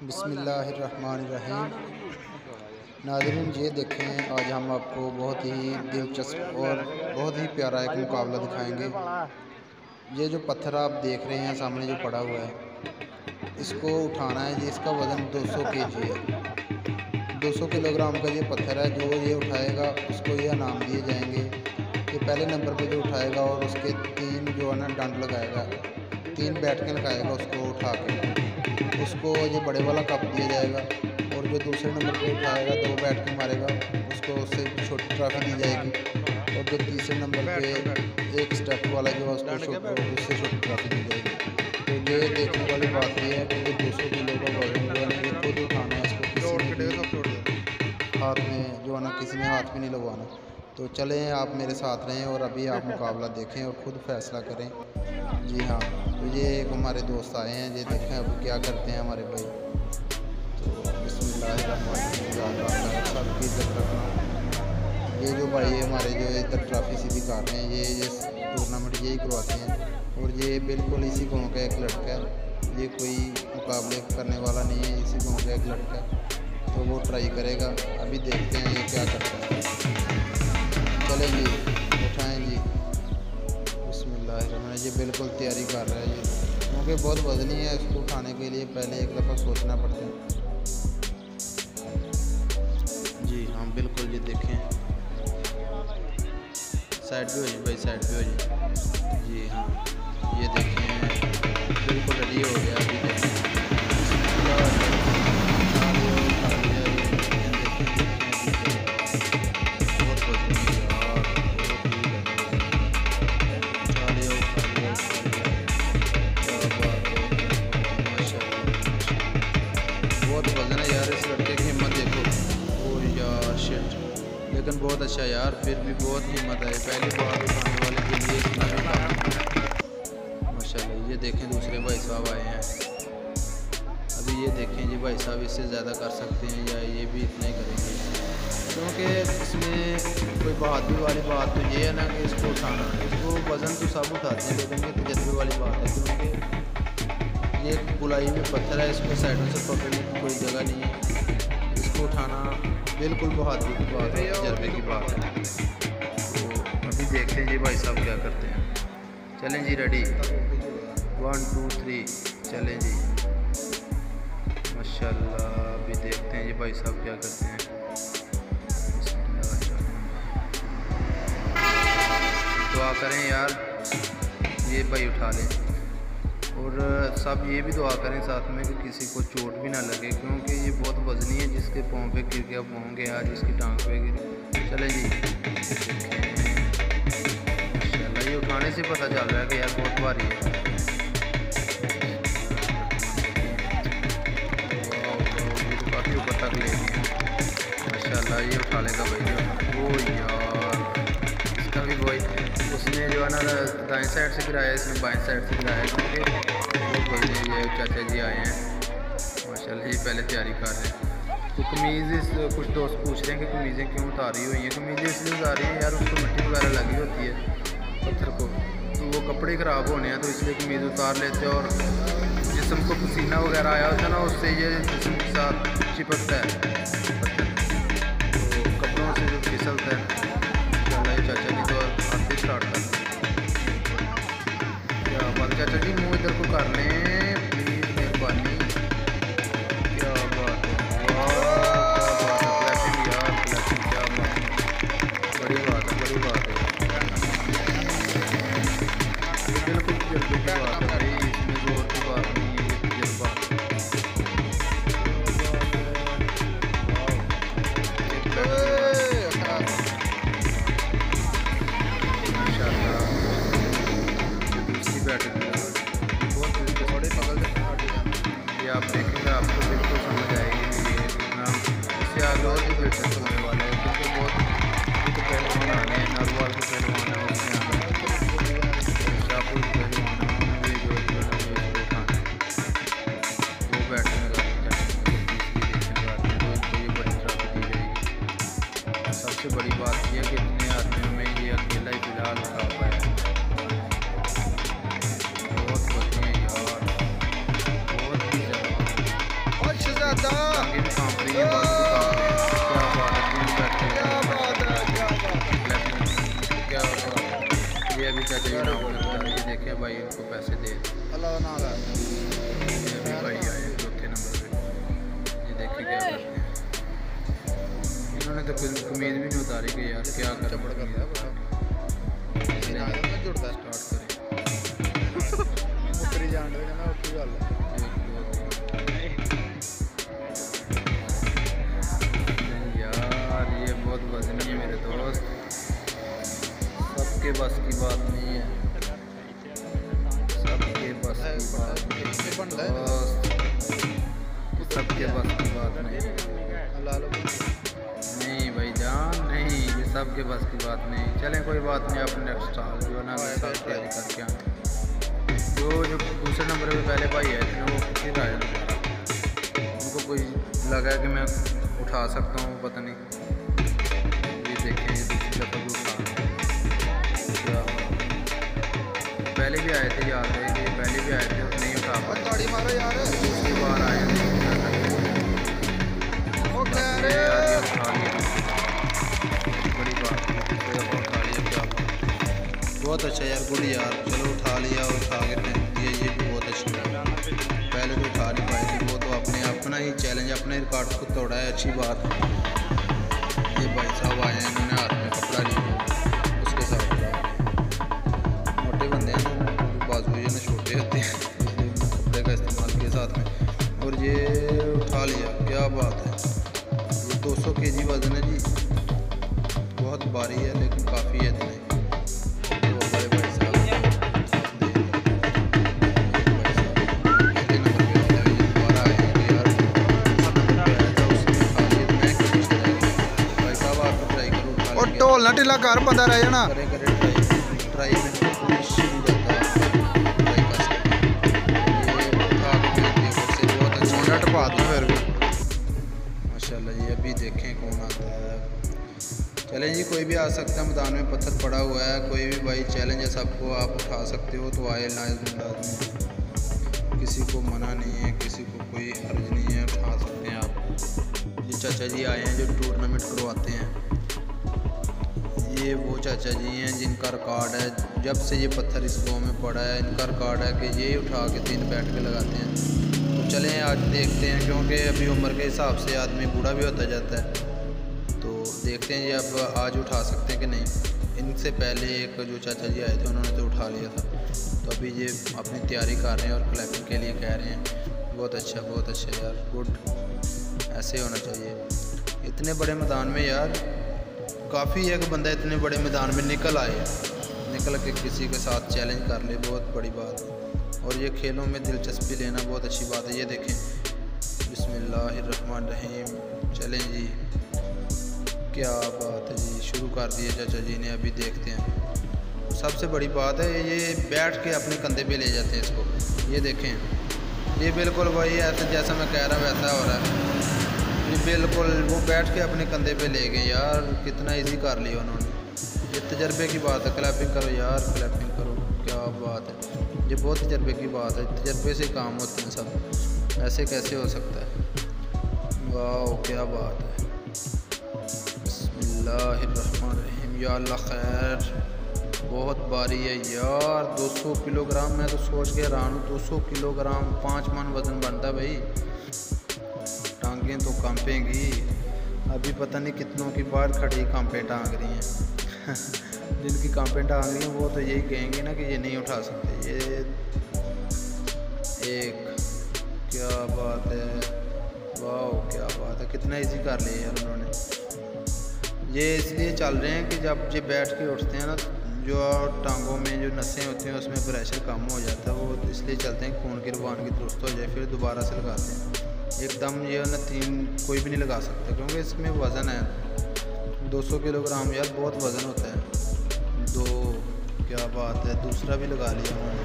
बिस्मिल्लाहिर्रहमानिर्रहीम। नाज़रीन, ये देखें, आज हम आपको बहुत ही दिलचस्प और बहुत ही प्यारा एक मुकाबला दिखाएंगे। ये जो पत्थर आप देख रहे हैं सामने जो पड़ा हुआ है, इसको उठाना है। ये इसका वज़न 200 केजी है। 200 किलोग्राम का ये पत्थर है। जो ये उठाएगा उसको ये इनाम दिए जाएंगे। ये पहले नंबर पे जो उठाएगा और उसके 3 जो है ना डंड लगाएगा, 3 बैठकें लगाएगा, उसको उठा के उसको ये बड़े वाला कप दिया जाएगा। और जो दूसरे नंबर पे उठाएगा 2 बैठकें मारेगा, उसको उससे छोटी ट्रॉफी दी जाएगी। और जो तीसरे नंबर पे एक स्टेप वाला जो है उसको उससे छोटी ट्रॉफी दी जाएगी। तो ये देखने वाली बात ये है कि 200 किलो का वजन जो है ना ये खुद उठाना है। इसको किसी ने हाथ में जो है ना किसी ने हाथ में नहीं लगवाना। तो चलें, आप मेरे साथ रहें और अभी आप मुकाबला देखें और ख़ुद फैसला करें। जी हाँ, तो ये एक हमारे दोस्त आए हैं, ये देखें अब क्या करते हैं हमारे भाई। तो बिस्मिल्लाहिर्रहमानिर्रहीम, सबकी इज्जत रखना। ये जो भाई है हमारे जो इधर ट्रॉफी सीधी कर रहे हैं, ये टूर्नामेंट यही करवाते हैं। और ये बिल्कुल इसी गाँव का एक लड़का है, ये कोई मुकाबले करने वाला नहीं है, इसी गाँव का एक लड़का है। तो वो ट्राई करेगा, अभी देखते हैं ये क्या करता है। चले जी, उठाएँ जी। बिस्मिल्लाहिर्रहमानिर्रहीम, ये बिल्कुल तैयारी कर रहा है ये, क्योंकि बहुत वज़नी है। इसको उठाने के लिए पहले एक दफ़ा सोचना पड़ता है। जी हाँ, बिल्कुल, ये देखें, साइड पे हो जी भाई, साइड पे हो जी। जी हाँ, ये देखें, बिल्कुल रेडी हो गया। अभी देखें, बहुत वजन है यार इस लड़के की। हिम्मत देखो। ओ यार शिट, लेकिन बहुत अच्छा यार, फिर भी बहुत हिम्मत है। पहली बार उठाने वाले के लिए इतना भी काम माशाल्लाह। ये देखें, दूसरे भाई साहब आए हैं। अभी ये देखें, ये भाई साहब इससे ज़्यादा कर सकते हैं या ये भी इतना ही करेंगे, क्योंकि इसमें कोई बहादुरी वाली बात तो ये है ना कि इसको उठाना, इसको वज़न तो सब उठाते हैं, लेकिन ये तजर्बे वाली बात है, क्योंकि ये गुलाई में पत्थर है, इसको साइडों से पकड़ने की कोई जगह नहीं है। इसको उठाना बिल्कुल बहादुरी की बात है, तजर्बे की बात है। तो अभी देखते हैं जी भाई साहब क्या करते हैं। चलें जी, रेडी, 1 2 3, चलें जी। माशाल्लाह, अभी देखते हैं जी भाई साहब क्या करते हैं। दुआ करें यार ये भाई उठा लें, और सब ये भी दुआ करें साथ में कि किसी को चोट भी ना लगे, क्योंकि ये बहुत वज़नी है। जिसके पाँव पे गिर गया पाँव गया, जिसकी टांग पे गिर। चले जी, माशाल्लाह, ये उठाने से पता चल रहा है कि यार बहुत भारी है। काफ़ी ऊपर तक ले गया माशाल्लाह, ये उठा लेगा भाई जो। वो यार इसका भी वही, उसने जो है ना दाएं साइड से गिराया, इसने बाएं साइड से गिराया, क्योंकि ये चाचा जी आए हैं माशाल्लाह, ये पहले तैयारी कर रहे हैं। तो कमीज़ कुछ दोस्त पूछ रहे हैं कि कमीज़ें क्यों उतारी हुई हैं। कमीज़ें इसलिए उतार रही हैं यार, उसको मिट्टी वगैरह लगी होती है पत्थर को, तो वो कपड़े ख़राब होने हैं, तो इसलिए कमीज़ उतार लेते हैं। और जिस्म को पसीना वगैरह आया होता है ना, उससे ये जिस्म के साथ चिपकता है पत्थर, तो कपड़ों से जो फिसलता है। ये चाचा जी तो आते स्टार्ट कर क्या बात। चाचा जी मुँह इधर को कर लें प्लीज़, मेहरबानी। क्या बात है, वाह क्या बात है, क्लैपिंग यार, क्लैपिंग, क्या बात है, बड़ी बात है, बड़ी बात है। ये बिल्कुल तजर्बे की बात है भाई, इसमें जोर की बात नहीं है, ये तजर्बा। ये आप देखेंगे आपको बिल्कुल समझ आएगी कि ये कितना, इससे आगे और भी दिलचस्प होने वाला है, क्योंकि बहुत तो पहलवान आने हैं, नरवाल के पहलवान है, उसमें आना शाहपुर के पहलवान है, उन्होंने भी जो है उठाना है, वो बैठने का तीसरी देखने का तो इनको ये बड़ी ट्रॉफी दी जाएगी। सबसे बड़ी बात यह कि इतने आदमियों में ये अकेला ही फिलहाल उठा हुआ है। बहुत बढ़िया यार, बहुत ही ज़्यादा। टांगे भी कांप रही है, बाजू भी कांप रही है। क्या बात है, तीन बैठ के क्या बात है। ये अभी चाचा जी नाम बता रहे, ये देखे भाई उनको पैसे दे अल्लाह ना। ये अभी भाई आए चौथे नंबर पे, ये देखे क्या करते हैं। इन्होंने तो कोई उम्मीद भी नहीं उतारी कि यार क्या कर यार ये बहुत वजनी है मेरे दोस्त, सबके बस की बात नहीं है, सबके बस की बात सबके बस की बात नहीं भाई जान, नहीं ये सबके बस की बात नहीं। चलें कोई बात नहीं, अपने नेक्स्ट साल जो है ना तैयारी करके आए। जो दूसरे नंबर पे पहले भाई आए थे वो फिर आए दोबारा, उनको कोई लगा कि मैं उठा सकता हूँ, पता नहीं। ये देखें ये दूसरी दफ़ा भी उठा क्या, पहले भी आए थे, याद है कि पहले भी आए थे और नहीं उठा पाए, गाड़ी मारो यार, दूसरी बार आए थे। बड़ी बात उठा लिया, बहुत अच्छा यार, गुड यार, चलो उठा लिया, उठा के फेंक दिया, ये भी बहुत अच्छा है। पहले तो उठा नहीं पाए थे, वो तो अपना ही चैलेंज, अपने रिकॉर्ड को तोड़ा है, अच्छी बात है। ये भाई साहब आए हैं, इन्होंने हाथ में कपड़ा लिया, उसके साथ मोटे बंदे हैं ना, बाजू ये ना छोटे होते हैं, इसलिए कपड़े का इस्तेमाल किया साथ में, और ये उठा लिया, क्या बात है। ये 200 kg वजन है जी, बहुत भारी है लेकिन काफ़ी है इतने। ढोलना ढिला कर बंदा रह जाना, ट्राई में बहुत अच्छा टपा दो फिर भी माशाल्लाह। ये अभी देखें कौन आता है। चले जी, कोई भी आ सकता है, मैदान में पत्थर पड़ा हुआ है, कोई भी भाई चैलेंज है सबको, आप उठा सकते हो तो आए आदमी, किसी को मना नहीं है, किसी को कोई हर्ज नहीं है, उठा सकते हैं आप। ये चाचा जी आए हैं जो टूर्नामेंट करवाते हैं, ये वो चाचा जी हैं जिनका रिकॉर्ड है, जब से ये पत्थर इस गाँव में पड़ा है इनका रिकॉर्ड है कि ये उठा के 3 बैठ के लगाते हैं। तो चलें आज देखते हैं, क्योंकि अभी उम्र के हिसाब से आदमी बूढ़ा भी होता जाता है, तो देखते हैं ये अब आज उठा सकते हैं कि नहीं। इनसे पहले एक जो चाचा जी आए थे उन्होंने तो उठा लिया था, तो अभी ये अपनी तैयारी कर रहे हैं और क्लैपिंग के लिए कह रहे हैं। बहुत अच्छा यार, गुड, ऐसे होना चाहिए। इतने बड़े मैदान में यार काफ़ी है कि बंदा इतने बड़े मैदान में निकल के किसी के साथ चैलेंज कर ले, बहुत बड़ी बात है। और ये खेलों में दिलचस्पी लेना बहुत अच्छी बात है। ये देखें, बिस्मिल्लाहिर्रहमानिर्रहीम, चलें जी, क्या बात है जी, शुरू कर दिए चाचा जी ने। अभी देखते हैं, सबसे बड़ी बात है ये बैठ के अपने कंधे पे ले जाते हैं इसको। ये देखें, ये बिल्कुल वही ऐसा जैसा मैं कह रहा हूँ वैसा हो रहा है, ये बिल्कुल वो बैठ के अपने कंधे पे ले गए यार, कितना इजी कर लिया उन्होंने। ये तजर्बे की बात है, क्लैपिंग करो यार, क्लैपिंग करो, क्या बात है, ये बहुत तजर्बे की बात है, तजर्बे से काम होते हैं सब, ऐसे कैसे हो सकता है। वाह क्या बात है, बिस्मिल्लाहिर्रहमानिर्रहीम, या अल्लाह खैर। बहुत भारी है यार, 200 किलोग्राम, मैं तो सोच के हैरान हूँ, 200 किलोग्राम 5 मन वज़न बनता है भाई। टांगें तो कांपेंगी, अभी पता नहीं कितनों की बार खड़ी कांपें टांग रही हैं जिनकी कांपें टांग रही हैं वो तो यही कहेंगे ना कि ये नहीं उठा सकते। ये एक, क्या बात है, वाह क्या बात है, कितना इजी कर लिया यार उन्होंने। ये इसलिए चल रहे हैं कि जब ये बैठ के उठते हैं ना, जो टांगों में जो नसें होती हैं उसमें प्रेशर कम हो जाता है, वो इसलिए चलते हैं खून की रवानगी दुरुस्त हो जाए, फिर दोबारा से लगाते हैं। एकदम ये ना 3 कोई भी नहीं लगा सकता, क्योंकि इसमें वज़न है 200 किलोग्राम यार, बहुत वज़न होता है। 2, क्या बात है, दूसरा भी लगा लिया उन्होंने,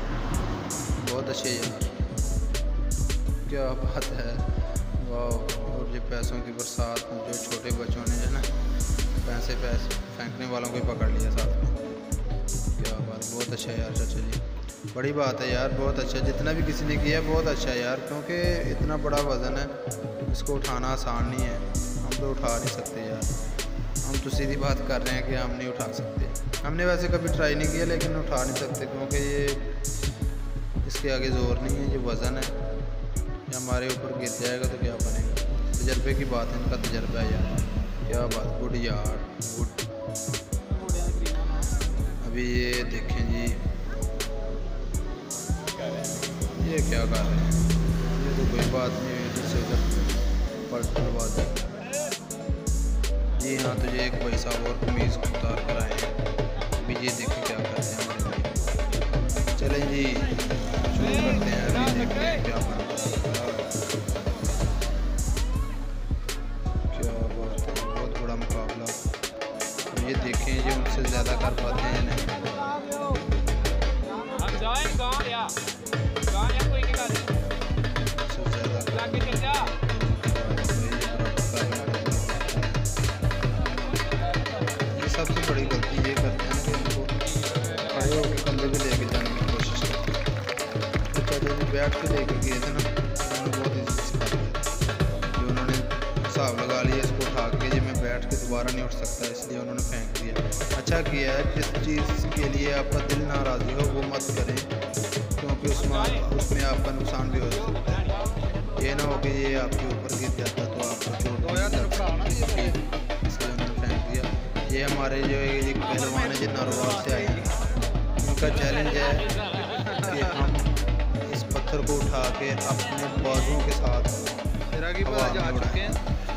बहुत अच्छे यार, क्या बात है, वाह। और ये पैसों की बरसात, जो छोटे बच्चों ने जो ना पैसे फेंकने वालों को पकड़ लिया साथ में, क्या बात, बहुत अच्छा यार चाचा जी। बड़ी बात है यार, बहुत अच्छा। जितना भी किसी ने किया बहुत अच्छा है यार, क्योंकि इतना बड़ा वज़न है, इसको उठाना आसान नहीं है। हम तो उठा नहीं सकते यार, हम तो सीधी बात कर रहे हैं कि हम नहीं उठा सकते। हमने वैसे कभी ट्राई नहीं किया, लेकिन उठा नहीं सकते क्योंकि ये इसके आगे ज़ोर नहीं है, ये वज़न है। ये हमारे ऊपर गिर जाएगा तो क्या बनेगा। तजर्बे की बात है, इनका तजर्बा है यार। क्या बात, गुड यार, गुड। अभी ये देखें जी, ये क्या कर रहे हैं, ये तो कोई बात नहीं है, इधर से उधर पलट करवा दें। जी हाँ, तो ये एक भाई साहब और कमीज़ उतार कर आए हैं। अभी ये देखें क्या करते हैं हमारे भाई। चलें जी, शुरू करते हैं। अभी देखते हैं क्या बनता है। क्या बात है, बहुत बड़ा मुकाबला। ये देखें, ये उनसे ज़्यादा कर पाते हैं नहीं। सबसे बड़ी गलती ये करते हैं कि इनको खड़े होकर कंधे पे लेके जाने की कोशिश करते हैं। तो पहले भी बैठ के लेके गए थे ना, उन्होंने बहुत ईजी सिखा दिया। जो उन्होंने हिसाब लगा लिया, इसको उठा के जी मैं बैठ के दोबारा नहीं उठ सकता, इसलिए उन्होंने फेंक दिया। अच्छा किया है, जिस चीज़ के लिए आपका दिल नाराज़ी हो वो मत करें, क्योंकि उसमें आपका नुकसान भी हो सकता है। ये ना हो कि ये आपके ऊपर गिर जाता तो आपको चोट भी लग सकती है, इसलिए उन्होंने फेंक दिया। ये हमारे जो एक पहलवान है जो नारोवाल से आए हैं, उनका चैलेंज है कि हम इस पत्थर को उठा के अपने बाजुओं के साथ हवा में उड़ाएं,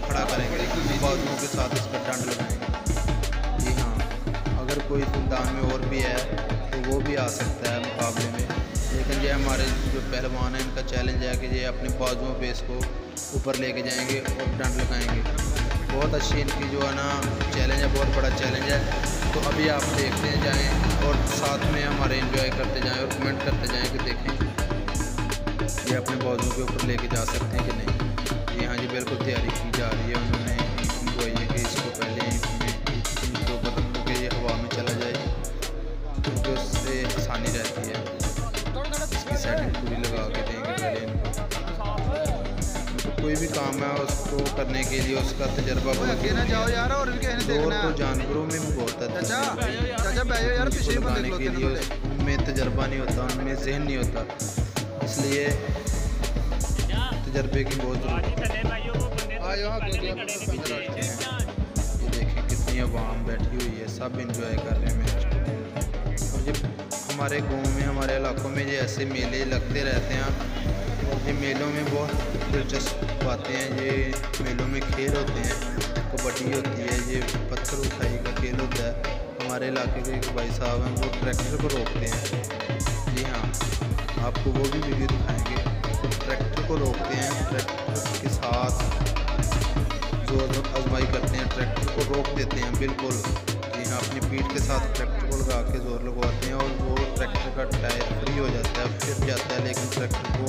खड़ा करेंगे, बाजुओं के साथ इसका डंड लगाएंगे। जी हाँ, अगर कोई मैदान में और भी है तो वो भी आ सकता है मुकाबले में, लेकिन ये हमारे जो पहलवान है इनका चैलेंज है कि ये अपने बाजुओं पे इसको ऊपर लेके जाएंगे और डंड लगाएंगे। बहुत अच्छी इनकी जो है ना चैलेंज है, बहुत बड़ा चैलेंज है। तो अभी आप देखते जाएं और साथ में हमारे एंजॉय करते जाएं और कमेंट करते जाएं कि देखें ये अपने बाजुओं के ऊपर लेके जा सकते हैं कि नहीं। जी हाँ जी, बिल्कुल तैयारी की जा रही है। उन्होंने इनको ये कि इसको पहले इनके ऊपर रखो कि ये हवा में चला जाए, क्योंकि उससे आसानी रहती है। इसकी सेटिंग पूरी लगा के देंगे पहले इनको। कोई भी काम है उसको करने के लिए उसका तजर्बा बहुत तो जानवरों में भी बहुत है। लगाने के लिए उनमें तजर्बा नहीं होता, उनमें जहन नहीं होता, इसलिए तजर्बे की बहुत ज़रूरत है। ये देखें कितनी आवाम बैठी हुई है, सब इंजॉय कर रहे हैं मैच को। और ये हमारे गाँव में, हमारे इलाकों में ये ऐसे मेले लगते रहते हैं। ये मेलों में बहुत दिलचस्प बातें हैं। ये मेलों में खेल होते हैं, कबड्डी होती है, ये पत्थर उठाई का खेल होता है। हमारे इलाके के एक भाई साहब हैं, वो ट्रैक्टर को रोकते हैं। जी हाँ, आपको वो भी वीडियो दिखाएंगे। ट्रैक्टर को रोकते हैं, ट्रैक्टर के साथ जोर आजमाई करते हैं, ट्रैक्टर को रोक देते हैं बिल्कुल। जी हाँ, अपनी पीठ के साथ ट्रैक्टर को लगा के जोर लगवाते हैं और वो ट्रैक्टर का टायर फ्री हो जाता है, फिर जाता है, लेकिन ट्रैक्टर को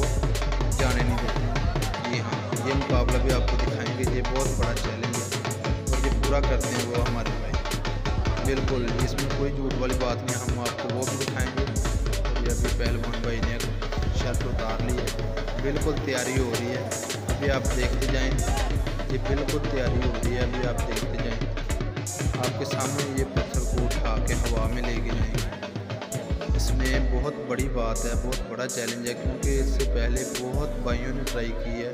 जाने नहीं देते। जी हाँ, ये मुकाबला भी आपको दिखाएंगे। ये बहुत बड़ा चैलेंज है और ये पूरा करते हैं वो हमारे भाई, बिल्कुल इसमें कोई झूठ वाली बात नहीं। हम आपको वो भी दिखाएंगे। ये अभी पहलवान भाई ने शर्ट उतार ली है, बिल्कुल तैयारी हो रही है। अभी आप देखते जाएँ, ये बिल्कुल तैयारी हो रही है। अभी आप देखते जाएँ, आपके सामने ये पत्थर को उठा के हवा में लेके जाएंगे। इसमें बहुत बड़ी बात है, बहुत बड़ा चैलेंज है, क्योंकि इससे पहले बहुत भाइयों ने ट्राई की है,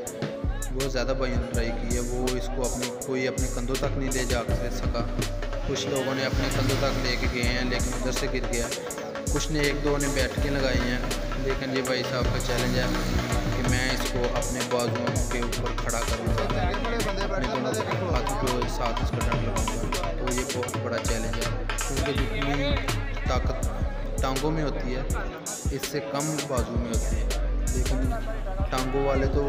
बहुत ज़्यादा भाइयों ने ट्राई की है। वो इसको कोई अपने कंधों तक नहीं ले जा सका। कुछ लोगों ने अपने कंधों तक लेके गए हैं, लेकिन उधर से गिर गया। कुछ ने एक दो ने बैठकें लगाई हैं, लेकिन ये भाई साहब का चैलेंज है कि मैं इसको अपने बाजुओं के ऊपर खड़ा करूँगा, अपने दोनों हाथों के साथ इसका डंड लगाऊँगा। तो ये बहुत बड़ा चैलेंज है, क्योंकि जितनी ताकत टांगों में होती है, इससे कम बाजू में होती है। लेकिन टांगों वाले तो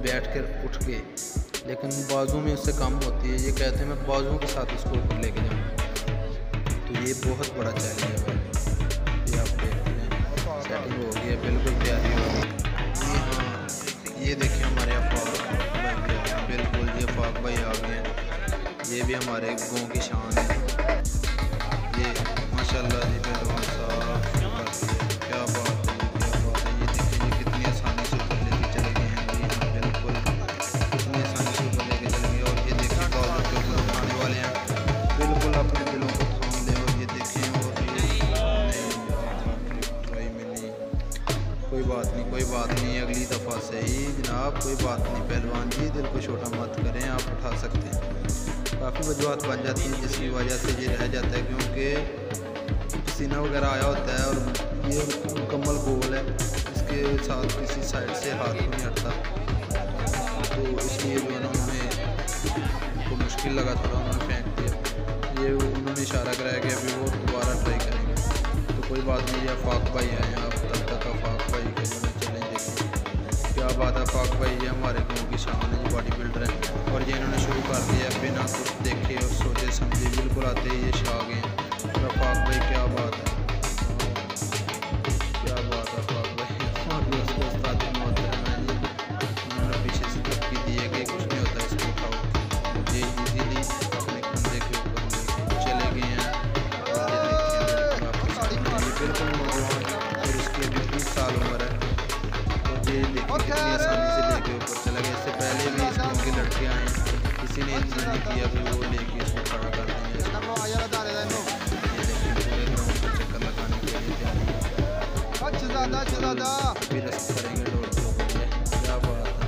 बैठ कर उठ के, लेकिन बाजू में उससे कम होती है। ये कहते हैं मैं बाजुओं के साथ इसको ऊपर लेके जाऊँगा। तो ये बहुत बड़ा चैलेंज है भाई। ये आप देखते हैं, सेटिंग हो गई है, बिल्कुल तैयारी हो गई। जी हाँ, ये देखिए हमारे अफाक भाई भी आ गए, बिल्कुल ये अफाक भाई आ गए हैं। ये भी हमारे गाँव की शान है। ये माशाल्लाह जी, पहलवान साहब, क्या बात। साहब कोई बात नहीं पहलवान जी, दिल को छोटा मत करें, आप उठा सकते हैं। काफ़ी वजूहत बन जाती हैं जिसकी वजह से ये रह जाता है, क्योंकि पसीना वगैरह आया होता है और ये मुकम्मल गोल है, इसके साथ किसी साइड से हाथ नहीं हटता, तो इसलिए जो है ना उन्होंने को मुश्किल लगा, थोड़ा उन्होंने फेंक दिया। ये उन्होंने इशारा कराया कि अभी वो दोबारा ट्राई करेंगे, तो कोई बात नहीं। ये आफाक भाई आए हैं, आप तब तक आफाक भाई के जो चलें देखें क्या बात है। आफाक भाई ये हमारे गाँव की शान है, बॉडी बिल्डर है, और ये इन्होंने शुरू कर दिया बिना कुछ देखे और सोचे समझे, बिल्कुल आते ही ये छा गए। और आफाक भाई क्या बात है, क्या बात है आफाक भाई। और भी उसको उस्ताद मोहतरम है जी, उन्होंने पीछे से धक्की दी है कि कुछ नहीं होता, इसको उठाओ। ये ईजीली अपने कंधे के ऊपर लेके चले गए हैं। बिल्कुल नौजवान और इसकी अभी 20 साल उम्र है, तो ये देखिए कितनी आसानी से लेके ऊपर चला गया। इससे पहले भी इस गाँव के लड़के आए, किसी ने इज्जत नहीं किया, तो वो लेके इसको खड़ा कर देंगे। ये देखिए पूरे ग्राउंड पर चक्कर लगाने के लिए भी रस्म करेंगे डोर के ऊपर। क्या बात है,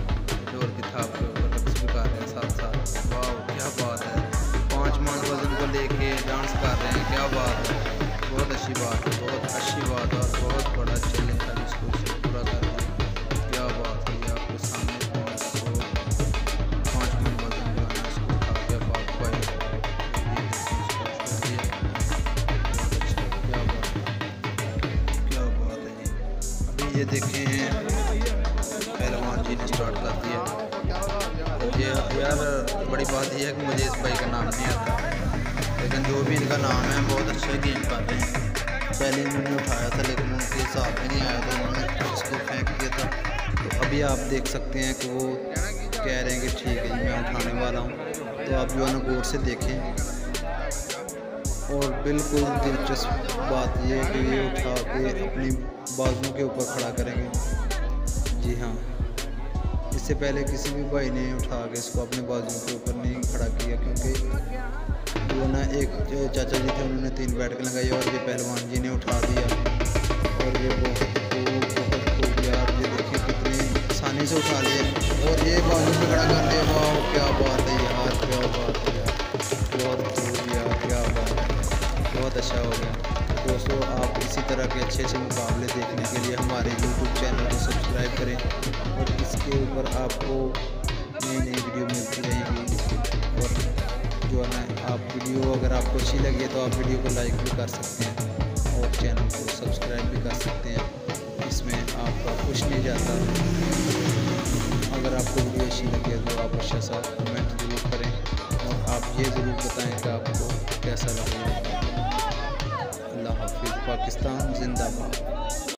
डोर की थाप के ऊपर रक्स भी कर रहे हैं साथ साथ। वाह क्या बात है, 5 मन वजन को लेके डांस कर रहे हैं, क्या बात है, बहुत अच्छी बात है, बहुत अच्छी बात है, और बहुत बड़ा चैलेंज था जिसको पूरा कर दिया। क्या बात है, ये आपके सामने 5 मन वजन जो है इसको उठा के आफाक भाई, ये देखिए इसको छोड़ दिया। बहुत अच्छा, क्या बात है, क्या बात है जी। अभी ये देखें पहलवान जी ने स्टार्ट कर दिया। ये यार बड़ी बात यह है कि मुझे इस भाई का नाम नहीं आता, लेकिन जो भी इनका नाम है बहुत अच्छा गेम कर रहे हैं। पहले इन्होंने उठाया था लेकिन उनके हिसाब में नहीं आया, तो उन्होंने इसको फेंक दिया था। तो अभी आप देख सकते हैं कि वो कह रहे हैं कि ठीक है जी मैं उठाने वाला हूँ, तो आप जो है ना गौर से देखें। और बिल्कुल दिलचस्प बात यह है कि ये उठा के अपनी बाजुओं के ऊपर खड़ा करेंगे। जी हाँ, इससे पहले किसी भी भाई ने उठा के इसको अपने बाजुओं के ऊपर नहीं खड़ा किया, क्योंकि वो ना एक चाचा जी थे उन्होंने 3 बैठकें लगाई और ये पहलवान जी ने उठा दिया। और ये बहुत खूब यार, ये देखिए कितनी आसानी से उठा लिया और ये बाजू पे खड़ा कर लिया। वाह क्या बात है यार, क्या बात है यार, बहुत खूब यार, क्या बात है, बहुत अच्छा हो गया। दोस्तों आप इसी तरह के अच्छे अच्छे मुकाबले देखने के लिए हमारे YouTube चैनल को सब्सक्राइब करें, और इसके ऊपर आपको नई नई वीडियो मिलती रहेगी। और जो है ना आप वीडियो अगर आपको अच्छी लगी है तो आप वीडियो को लाइक भी कर सकते हैं और चैनल को सब्सक्राइब भी कर सकते हैं, इसमें आपका कुछ नहीं जाता। अगर आपको वीडियो अच्छी लगी है तो आप अच्छा सा कमेंट ज़रूर करें, और आप ये ज़रूर बताएं कि आपको कैसा लगा। अल्लाह हाफिज़, पाकिस्तान जिंदाबाद।